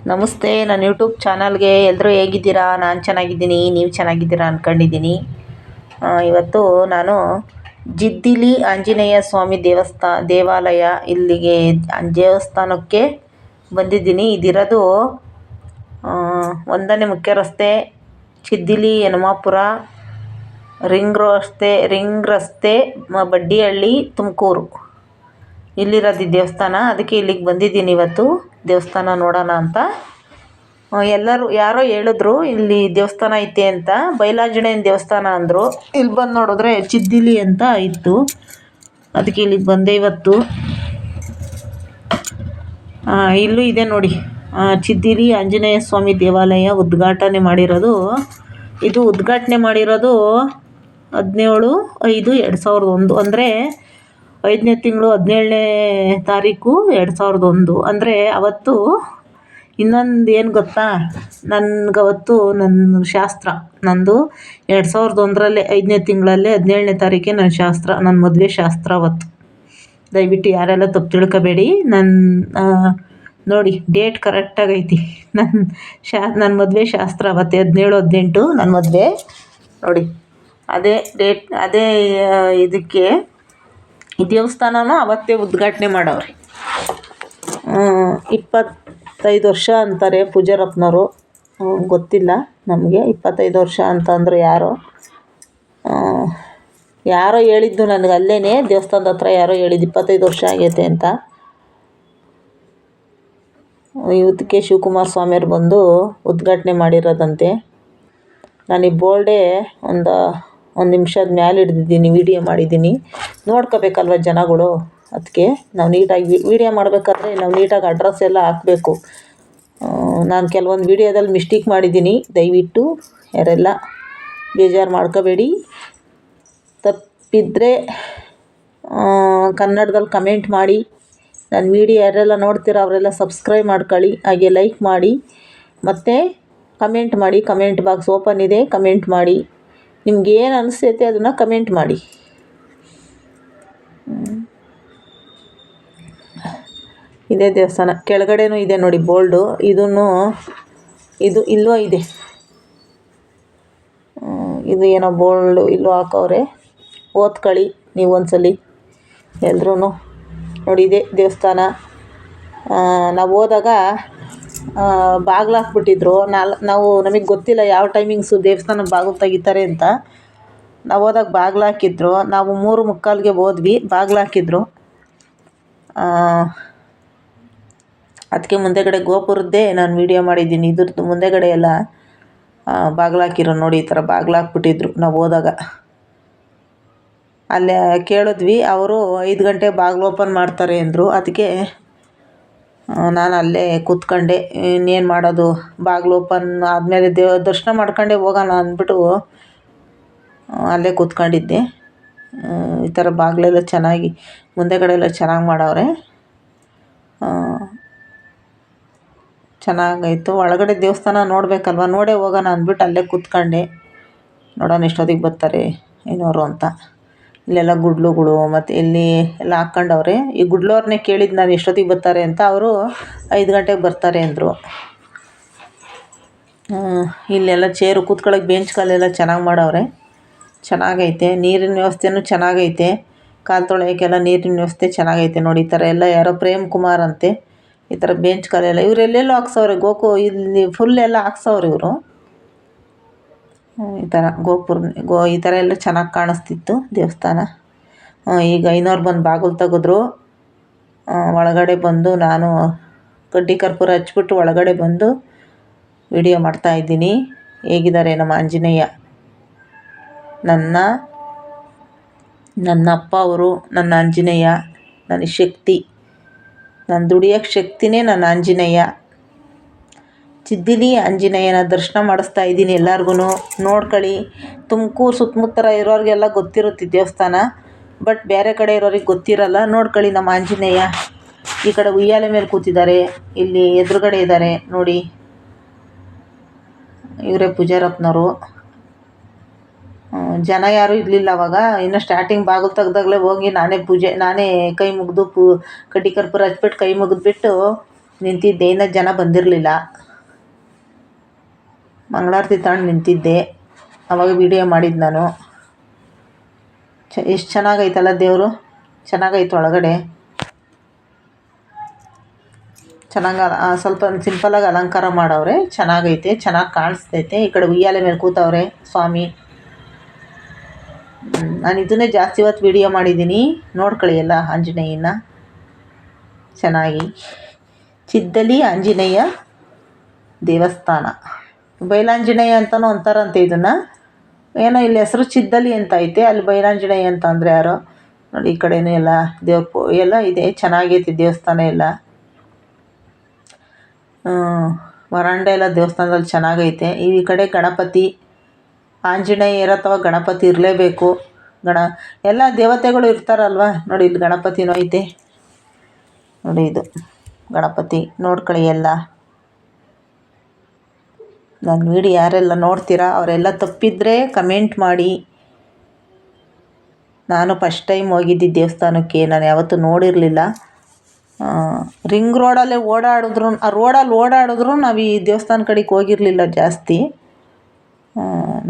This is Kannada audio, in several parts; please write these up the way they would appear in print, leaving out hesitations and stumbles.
ನಮಸ್ತೆ, ನನ್ನ ಯೂಟ್ಯೂಬ್ ಚಾನಲ್ಗೆ ಎಲ್ಲರೂ ಹೇಗಿದ್ದೀರಾ? ನಾನು ಚೆನ್ನಾಗಿದ್ದೀನಿ, ನೀವು ಚೆನ್ನಾಗಿದ್ದೀರಾ ಅಂದ್ಕೊಂಡಿದ್ದೀನಿ. ಇವತ್ತು ನಾನು ಜಿದ್ದಿಲಿ ಆಂಜನೇಯ ಸ್ವಾಮಿ ದೇವಾಲಯ ಇಲ್ಲಿಗೆ ದೇವಸ್ಥಾನಕ್ಕೆ ಬಂದಿದ್ದೀನಿ. ಇದಿರೋದು 1ನೇ ಮುಖ್ಯ ರಸ್ತೆ, ಚಿದ್ದಿಲಿ ಯನಮಾಪುರ, ರಿಂಗ್ ರಸ್ತೆ, ಬಡ್ಡಿಹಳ್ಳಿ, ತುಮಕೂರು. ಇಲ್ಲಿರೋದು ದೇವಸ್ಥಾನ. ಅದಕ್ಕೆ ಇಲ್ಲಿಗೆ ಬಂದಿದ್ದೀನಿ ಇವತ್ತು ದೇವಸ್ಥಾನ ನೋಡೋಣ ಅಂತ. ಯಾರೋ ಹೇಳಿದ್ರು ಇಲ್ಲಿ ದೇವಸ್ಥಾನ ಐತೆ ಅಂತ, ಬಯಲಾಂಜನೇಯನ ದೇವಸ್ಥಾನ ಅಂದರು. ಇಲ್ಲಿ ಬಂದು ನೋಡಿದ್ರೆ ಚಿದ್ದಿಲಿ ಅಂತ ಇತ್ತು. ಅದಕ್ಕೆ ಇಲ್ಲಿಗೆ ಬಂದೆ ಇವತ್ತು. ಇಲ್ಲೂ ಇದೆ ನೋಡಿ, ಚಿದ್ದಿಲಿ ಆಂಜನೇಯ ಸ್ವಾಮಿ ದೇವಾಲಯ ಉದ್ಘಾಟನೆ ಮಾಡಿರೋದು. ಇದು ಉದ್ಘಾಟನೆ ಮಾಡಿರೋದು 17/5/2001, ಅಂದರೆ 5ನೇ ತಿಂಗಳು 17ನೇ ತಾರೀಕು 2001. ಅಂದರೆ ಅವತ್ತು ಇನ್ನೊಂದು ಏನು ಗೊತ್ತಾ, ನನಗವತ್ತು ನನ್ನ ಶಾಸ್ತ್ರ, ನಂದು 2001ರಲ್ಲಿ 5ನೇ ತಿಂಗಳಲ್ಲೇ 17ನೇ ತಾರೀಕೆ ನನ್ನ ಶಾಸ್ತ್ರ, ನನ್ನ ಮದುವೆ ಶಾಸ್ತ್ರ ಅವತ್ತು. ದಯವಿಟ್ಟು ಯಾರೆಲ್ಲ ತಪ್ಪು ತಿಳ್ಕೊಬೇಡಿ. ನೋಡಿ ಡೇಟ್ ಕರೆಕ್ಟಾಗೈತಿ. ನನ್ನ ಮದುವೆ ಶಾಸ್ತ್ರ ಅವತ್ತೆ 17/18 ನನ್ನ ಮದುವೆ. ನೋಡಿ ಅದೇ ಡೇಟ್, ಅದೇ ಇದಕ್ಕೆ ಈ ದೇವಸ್ಥಾನನೂ ಅವತ್ತೇ ಉದ್ಘಾಟನೆ ಮಾಡವ್ರೆ. 25 ವರ್ಷ ಅಂತಾರೆ ಪೂಜಾರಪ್ಪನವರು, ಗೊತ್ತಿಲ್ಲ ನಮಗೆ. 25 ವರ್ಷ ಅಂತಂದರು ಯಾರೋ ಹೇಳಿದ್ದು ನನಗೆ. ಅಲ್ಲೇ ದೇವಸ್ಥಾನದ ಹತ್ರ ಯಾರೋ ಹೇಳಿದ್ದು 25 ವರ್ಷ ಆಗೈತೆ ಅಂತ. ಇವತ್ತಿಗೆ ಶಿವಕುಮಾರ ಸ್ವಾಮಿಯವ್ರು ಬಂದು ಉದ್ಘಾಟನೆ ಮಾಡಿರೋದಂತೆ. ನಾನು ಈ ಬೋರ್ಡೇ ಒಂದು ನಿಮಿಷದ ಮೇಲೆ ಹಿಡ್ದಿದ್ದೀನಿ, ವೀಡಿಯೋ ಮಾಡಿದ್ದೀನಿ. ನೋಡ್ಕೋಬೇಕಲ್ವ ಜನಗಳು. ಅದಕ್ಕೆ ನಾವು ನೀಟಾಗಿ ವೀಡಿಯೋ ಮಾಡಬೇಕಾದ್ರೆ ನಾವು ನೀಟಾಗಿ ಅಡ್ರೆಸ್ ಎಲ್ಲ ಹಾಕಬೇಕು. ನಾನು ಕೆಲವೊಂದು ವೀಡಿಯೋದಲ್ಲಿ ಮಿಸ್ಟೇಕ್ ಮಾಡಿದ್ದೀನಿ, ದಯವಿಟ್ಟು ಯಾರೆಲ್ಲ ಬೇಜಾರು ಮಾಡ್ಕೋಬೇಡಿ. ತಪ್ಪಿದ್ರೆ ಕನ್ನಡದಲ್ಲಿ ಕಮೆಂಟ್ ಮಾಡಿ. ನನ್ನ ವೀಡಿಯೋ ಯಾರೆಲ್ಲ ನೋಡ್ತೀರೋ ಅವರೆಲ್ಲ ಸಬ್ಸ್ಕ್ರೈಬ್ ಮಾಡ್ಕೊಳ್ಳಿ, ಹಾಗೆ ಲೈಕ್ ಮಾಡಿ, ಮತ್ತು ಕಮೆಂಟ್ ಮಾಡಿ. ಕಮೆಂಟ್ ಬಾಕ್ಸ್ ಓಪನ್ ಇದೆ, ಕಮೆಂಟ್ ಮಾಡಿ. ನಿಮ್ಗೇನು ಅನಿಸ್ತೈತೆ ಅದನ್ನು ಕಮೆಂಟ್ ಮಾಡಿ. ಇದೇ ದೇವಸ್ಥಾನ. ಕೆಳಗಡೆನೂ ಇದೆ ನೋಡಿ ಬೋಲ್ಡು. ಇದು ಇಲ್ಲೋ ಇದೆ, ಇದು ಏನೋ ಬೋಲ್ಡು ಇಲ್ಲೂ ಹಾಕವ್ರೆ. ಓದ್ಕೊಳ್ಳಿ ನೀವು ಒಂದ್ಸಲಿ ಎಲ್ರೂ. ನೋಡಿ ಇದೇ ದೇವಸ್ಥಾನ. ನಾವು ಹೋದಾಗ ಬಾಗಿಲು ಹಾಕ್ಬಿಟ್ಟಿದ್ರು. ನಮಗೆ ಗೊತ್ತಿಲ್ಲ ಯಾವ ಟೈಮಿಂಗ್ಸು ದೇವಸ್ಥಾನಕ್ಕೆ ಬಾಗಿಲು ತೆಗಿತಾರೆ ಅಂತ. ನಾವು ಹೋದಾಗ ಬಾಗಿಲು ಹಾಕಿದ್ರು. ನಾವು 3:45ಗೆ ಹೋದ್ವಿ, ಬಾಗಿಲು ಹಾಕಿದ್ರು. ಅದಕ್ಕೆ ಮುಂದೆಗಡೆ ಗೋಪುರದ್ದೇ ನಾನು ವೀಡಿಯೋ ಮಾಡಿದ್ದೀನಿ. ಇದ್ರದ್ದು ಮುಂದೆಗಡೆ ಎಲ್ಲ ಬಾಗಿಲು ಹಾಕಿರೋ ನೋಡಿ, ಈ ಥರ ಬಾಗಿಲು ಹಾಕ್ಬಿಟ್ಟಿದ್ರು ನಾವು ಹೋದಾಗ. ಅಲ್ಲೇ ಕೇಳಿದ್ವಿ, ಅವರು 5 ಗಂಟೆ ಬಾಗಿಲು ಓಪನ್ ಮಾಡ್ತಾರೆ ಅಂದರು. ಅದಕ್ಕೆ ನಾನು ಅಲ್ಲೇ ಕೂತ್ಕೊಂಡೆ. ಇನ್ನೇನು ಮಾಡೋದು, ಬಾಗಿಲು ಓಪನ್ ಆದಮೇಲೆ ದರ್ಶನ ಮಾಡ್ಕೊಂಡೇ ಹೋಗೋಣ ಅಂದ್ಬಿಟ್ಟು ಅಲ್ಲೇ ಕೂತ್ಕೊಂಡಿದ್ದೆ. ಈ ಥರ ಬಾಗಿಲೆಲ್ಲ ಚೆನ್ನಾಗಿ ಮುಂದೆಗಡೆ ಎಲ್ಲ ಚೆನ್ನಾಗಿ ಮಾಡವ್ರೆ, ಚೆನ್ನಾಗಾಯಿತು. ಒಳಗಡೆ ದೇವಸ್ಥಾನ ನೋಡಬೇಕಲ್ವ, ನೋಡೇ ಹೋಗೋಣ ಅಂದ್ಬಿಟ್ಟು ಅಲ್ಲೇ ಕೂತ್ಕೊಂಡೆ. ನೋಡೋಣ ಎಷ್ಟೊತ್ತಿಗೆ ಬರ್ತಾರೆ ಏನೋರು ಅಂತ. ಇಲ್ಲೆಲ್ಲ ಗುಡ್ಲುಗಳು ಮತ್ತು ಇಲ್ಲಿ ಎಲ್ಲ ಹಾಕ್ಕೊಂಡವ್ರೆ. ಈ ಗುಡ್ಲವ್ರನ್ನೇ ಕೇಳಿದ್ದು ನಾನು ಎಷ್ಟೊತ್ತಿಗೆ ಬರ್ತಾರೆ ಅಂತ. ಅವರು 5 ಗಂಟೆಗೆ ಬರ್ತಾರೆ ಅಂದರು. ಇಲ್ಲೆಲ್ಲ ಚೇರು ಕೂತ್ಕೊಳ್ಳೋಕೆ ಬೆಂಚ್ಗಳೆಲ್ಲ ಚೆನ್ನಾಗಿ ಮಾಡವ್ರೆ, ಚೆನ್ನಾಗೈತೆ. ನೀರಿನ ವ್ಯವಸ್ಥೆನೂ ಚೆನ್ನಾಗೈತೆ, ಕಾಲು ತೊಳೆಯೋಕ್ಕೆಲ್ಲ ನೀರಿನ ವ್ಯವಸ್ಥೆ ಚೆನ್ನಾಗೈತೆ. ನೋಡಿ ಈ ಥರ ಎಲ್ಲ ಯಾರೋ ಪ್ರೇಮ್ ಕುಮಾರ್ ಅಂತೆ, ಈ ಥರ ಬೆಂಚ್ಗಳೆಲ್ಲ ಇವರೆಲ್ಲೆಲ್ಲೋ ಹಾಕ್ಸವ್ರೆ. ಇಲ್ಲಿ ಫುಲ್ ಎಲ್ಲ ಹಾಕ್ಸವ್ರೆ ಇವರು. ಈ ಥರ ಈ ಥರ ಎಲ್ಲ ಚೆನ್ನಾಗಿ ಕಾಣಿಸ್ತಿತ್ತು ದೇವಸ್ಥಾನ. ಈಗ ಐನೋರು ಬಂದು ಬಾಗಿಲು ತೆಗೆದ್ರು. ಒಳಗಡೆ ಬಂದು ನಾನು ಕಡ್ಡಿ ಕರ್ಪೂರ ಹಚ್ಬಿಟ್ಟು ಒಳಗಡೆ ಬಂದು ವಿಡಿಯೋ ಮಾಡ್ತಾಯಿದ್ದೀನಿ. ಹೇಗಿದ್ದಾರೆ ನಮ್ಮ ಆಂಜನೇಯ, ನನ್ನ ಅಪ್ಪ ಅವರು, ನನ್ನ ಆಂಜನೇಯ, ನನ್ನ ಶಕ್ತಿ, ನನ್ನ ದುಡಿಯೋಕ್ಕೆ ಶಕ್ತಿನೇ ನನ್ನ ಆಂಜನೇಯ. ಚಿದ್ದಿಲಿ ಆಂಜನೇಯನ ದರ್ಶನ ಮಾಡಿಸ್ತಾ ಇದ್ದೀನಿ ಎಲ್ಲರಿಗೂ. ನೋಡ್ಕೊಳ್ಳಿ. ತುಮಕೂರು ಸುತ್ತಮುತ್ತ ಇರೋರಿಗೆಲ್ಲ ಗೊತ್ತಿರುತ್ತೆ ದೇವಸ್ಥಾನ, ಬಟ್ ಬೇರೆ ಕಡೆ ಇರೋರಿಗೆ ಗೊತ್ತಿರಲ್ಲ. ನೋಡ್ಕೊಳ್ಳಿ ನಮ್ಮ ಆಂಜನೇಯ. ಈ ಕಡೆ ಉಯ್ಯಾಲೆ ಮೇಲೆ ಕೂತಿದ್ದಾರೆ, ಇಲ್ಲಿ ಎದುರುಗಡೆ ಇದ್ದಾರೆ ನೋಡಿ, ಇವರೇ ಪೂಜಾರಪ್ಪನವರು. ಜನ ಯಾರೂ ಇರಲಿಲ್ಲ ಅವಾಗ. ಇನ್ನು ಸ್ಟಾರ್ಟಿಂಗ್ ಬಾಗಿಲು ತೆಗ್ದಾಗಲೇ ಹೋಗಿ ನಾನೇ ಕೈ ಮುಗಿದು ಕಡ್ಡಿ ಕರ್ಪೂರ ಹಚ್ಬಿಟ್ಟು ಕೈ ಮುಗಿದ್ಬಿಟ್ಟು ನಿಂತಿದ್ದೆ, ಇನ್ನೂ ಜನ ಬಂದಿರಲಿಲ್ಲ. ಮಂಗಳಾರತಿ ತಗೊಂಡು ನಿಂತಿದ್ದೆ, ಆವಾಗ ವಿಡಿಯೋ ಮಾಡಿದ್ದು ನಾನು. ಎಷ್ಟು ಚೆನ್ನಾಗೈತಲ್ಲ ದೇವರು, ಚೆನ್ನಾಗೈತೆ ಒಳಗಡೆ. ಚೆನ್ನಾಗಿ ಸ್ವಲ್ಪ ಸಿಂಪಲಾಗಿ ಅಲಂಕಾರ ಮಾಡವ್ರೆ, ಚೆನ್ನಾಗೈತೆ, ಚೆನ್ನಾಗಿ ಕಾಣಿಸ್ತೈತೆ. ಈ ಕಡೆ ಉಯ್ಯಾಲೆ ಮೇಲೆ ಕೂತವ್ರೆ ಸ್ವಾಮಿ. ನಾನು ಇದನ್ನೇ ಜಾಸ್ತಿ ಹೊತ್ತು ವಿಡಿಯೋ ಮಾಡಿದ್ದೀನಿ, ನೋಡ್ಕೊಳ್ಳಿ ಎಲ್ಲ ಆಂಜನೇಯನ ಚೆನ್ನಾಗಿ. ಚಿದ್ದಲಿ ಆಂಜನೇಯ ದೇವಸ್ಥಾನ, ಬೈಲಾಂಜನೇಯ ಅಂತಲೂ ಅಂತಾರಂತೆ ಇದನ್ನು. ಏನೋ ಇಲ್ಲಿ ಹೆಸರು ಚಿದ್ದಲಿ ಅಂತ ಐತೆ, ಅಲ್ಲಿ ಬೈಲಾಂಜನೇಯ ಅಂತ ಅಂದರೆ ಯಾರೋ. ನೋಡಿ ಈ ಕಡೆಯೂ ಎಲ್ಲ ದೇವ್ರ ಎಲ್ಲ ಇದೆ, ಚೆನ್ನಾಗೈತಿ ದೇವಸ್ಥಾನ ಎಲ್ಲ. ವರಾಂಡ ಎಲ್ಲ ದೇವಸ್ಥಾನದಲ್ಲಿ ಚೆನ್ನಾಗೈತೆ. ಈ ಕಡೆ ಗಣಪತಿ, ಆಂಜನೇಯ ಇರತ್ತವ, ಗಣಪತಿ ಇರಲೇಬೇಕು. ಎಲ್ಲ ದೇವತೆಗಳು ಇರ್ತಾರಲ್ವ. ನೋಡಿ ಇಲ್ಲಿ ಗಣಪತಿನೂ ಐತೆ, ನೋಡಿ ಇದು ಗಣಪತಿ. ನೋಡ್ಕೊಳ್ಳಿ ಎಲ್ಲ. ನನ್ನ ವಿಡಿಯೋ ಯಾರೆಲ್ಲ ನೋಡ್ತೀರಾ ಅವರೆಲ್ಲ ತಪ್ಪಿದರೆ ಕಮೆಂಟ್ ಮಾಡಿ. ನಾನು ಫಸ್ಟ್ ಟೈಮ್ ಹೋಗಿದ್ದಿದ್ದು ದೇವಸ್ಥಾನಕ್ಕೆ, ನಾನು ಯಾವತ್ತೂ ನೋಡಿರಲಿಲ್ಲ. ರಿಂಗ್ ರೋಡಲ್ಲೇ ರೋಡಲ್ಲಿ ಓಡಾಡಿದ್ರು ನಾವು ಈ ದೇವಸ್ಥಾನ ಕಡೆಗೆ ಹೋಗಿರಲಿಲ್ಲ ಜಾಸ್ತಿ.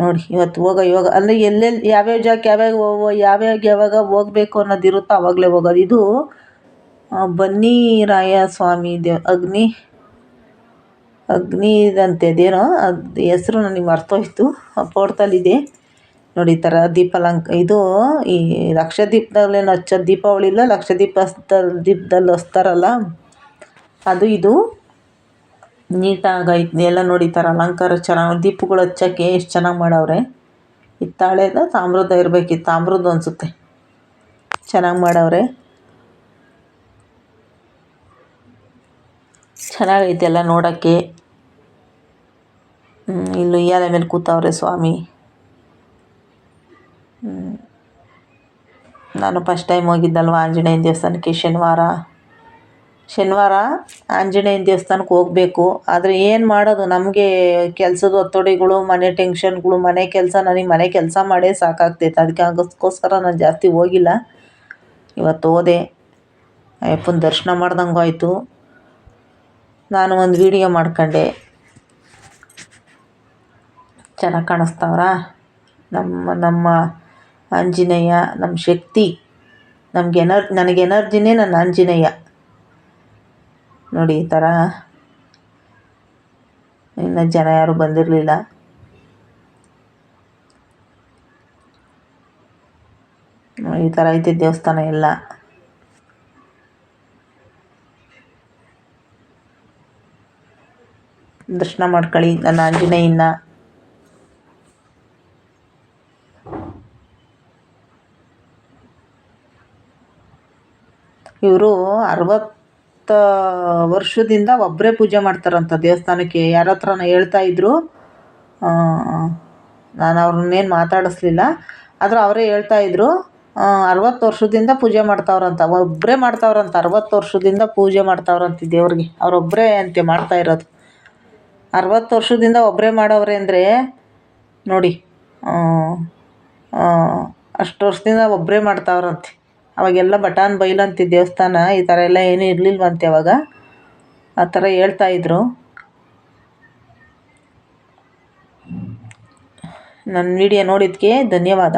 ನೋಡಿ ಇವತ್ತು ಹೋಗೋ ಯೋಗ ಅಂದರೆ ಎಲ್ಲೆಲ್ಲಿ ಯಾವ್ಯಾವ ಜಾಗಕ್ಕೆ ಯಾವಾಗ ಹೋಗಬೇಕು ಅನ್ನೋದಿರುತ್ತೋ ಆವಾಗಲೇ ಹೋಗೋದು. ಇದು ಬನ್ನಿರಾಯ ಸ್ವಾಮಿ ಅಗ್ನಿ ಇದಂತೆ, ಅದೇನೋ ಅದು ಹೆಸರು ನನಗೆ ಮರ್ತೋಯ್ತು. ಪೋರ್ಟಲ್ಲಿದೆ ನೋಡಿ. ಈ ಥರ ಇದು ಈ ಲಕ್ಷದೀಪದಲ್ಲೇನು ಹಚ್ಚೋದು, ದೀಪಾವಳಿ ಇಲ್ಲ ದೀಪದಲ್ಲಿ ಹಚ್ತಾರಲ್ಲ ಅದು. ಇದು ನೀಟಾಗೈತೆ ಎಲ್ಲ ನೋಡಿ. ಈ ಥರ ಅಲಂಕಾರ ಚೆನ್ನಾಗಿ, ದೀಪಗಳು ಹಚ್ಚೋಕ್ಕೆ ಎಷ್ಟು ಚೆನ್ನಾಗಿ ಮಾಡವ್ರೆ. ಹಿತ್ತಾಳೆದ ತಾಮ್ರದ ಇರಬೇಕಿತ್ತು, ತಾಮ್ರದ್ದು ಅನಿಸುತ್ತೆ, ಚೆನ್ನಾಗಿ ಮಾಡವ್ರೆ. ಚೆನ್ನಾಗೈತೆ ಎಲ್ಲ ನೋಡೋಕ್ಕೆ. ಇಲ್ಲಿ ಉಯ್ಯಾಲೆ ಮೇಲೆ ಕೂತವ್ರೆ ಸ್ವಾಮಿ. ನಾನು ಫಸ್ಟ್ ಟೈಮ್ ಹೋಗಿದ್ದಲ್ವ ಆಂಜನೇಯನ ದೇವಸ್ಥಾನಕ್ಕೆ. ಶನಿವಾರ ಆಂಜನೇಯನ ದೇವಸ್ಥಾನಕ್ಕೆ ಹೋಗಬೇಕು. ಆದರೆ ಏನು ಮಾಡೋದು, ನಮಗೆ ಕೆಲಸದ ಒತ್ತಡಗಳು, ಮನೆ ಟೆನ್ಷನ್ಗಳು, ನನಗೆ ಮನೆ ಕೆಲಸ ಮಾಡೇ ಸಾಕಾಗ್ತೈತೆ. ಅದಕ್ಕೋಸ್ಕರ ನಾನು ಜಾಸ್ತಿ ಹೋಗಿಲ್ಲ. ಇವತ್ತು ಹೋದೆ, ಅಯ್ಯಪ್ಪನ ದರ್ಶನ ಮಾಡ್ದಂಗೂ ಆಯಿತು. ನಾನು ಒಂದು ವಿಡಿಯೋ ಮಾಡ್ಕೊಂಡೆ. ಚೆನ್ನಾಗಿ ಕಾಣಿಸ್ತವ್ರ ನಮ್ಮ ಆಂಜನೇಯ, ನಮ್ಮ ಶಕ್ತಿ. ನನಗೆ ಎನರ್ಜಿನೇ ನನ್ನ ಆಂಜನೇಯ. ನೋಡಿ ಈ ಥರ. ಇನ್ನು ಜನ ಯಾರೂ ಬಂದಿರಲಿಲ್ಲ. ಈ ಥರ ಐತೆ ದೇವಸ್ಥಾನ ಎಲ್ಲ. ದರ್ಶನ ಮಾಡ್ಕೊಳ್ಳಿ ನನ್ನ ಆಂಜನೇಯನ. ಇವರು 60 ವರ್ಷದಿಂದ ಒಬ್ಬರೇ ಪೂಜೆ ಮಾಡ್ತಾರಂತ ದೇವಸ್ಥಾನಕ್ಕೆ. ಯಾರ ಹತ್ರನ ಹೇಳ್ತಾಯಿದ್ರು, ನಾನು ಅವ್ರನ್ನೇನು ಮಾತಾಡಿಸ್ಲಿಲ್ಲ. ಆದರೂ ಅವರೇ ಹೇಳ್ತಾಯಿದ್ರು 60 ವರ್ಷದಿಂದ ಪೂಜೆ ಮಾಡ್ತಾವ್ರಂತ, ಒಬ್ಬರೇ ಮಾಡ್ತಾವ್ರಂತ. 60 ವರ್ಷದಿಂದ ಪೂಜೆ ಮಾಡ್ತಾವ್ರಂತೆ ದೇವ್ರಿಗೆ, ಅವರೊಬ್ಬರೇ ಅಂತೆ ಮಾಡ್ತಾಯಿರೋದು. 60 ವರ್ಷದಿಂದ ಒಬ್ಬರೇ ಮಾಡವ್ರೆ ಅಂದರೆ ನೋಡಿ, ಅಷ್ಟು ವರ್ಷದಿಂದ ಒಬ್ಬರೇ ಮಾಡ್ತಾವ್ರಂತೆ. ಅವಾಗೆಲ್ಲ ಬಟಾನ್ ಬೈಲಂತೆ ದೇವಸ್ಥಾನ, ಈ ಥರ ಎಲ್ಲ ಏನೂ ಇರಲಿಲ್ವಂತೆ ಅವಾಗ. ಆ ಥರ ಹೇಳ್ತಾಯಿದ್ರು. ನನ್ನ ವಿಡಿಯೋ ನೋಡಿದ್ದಕ್ಕೆ ಧನ್ಯವಾದ.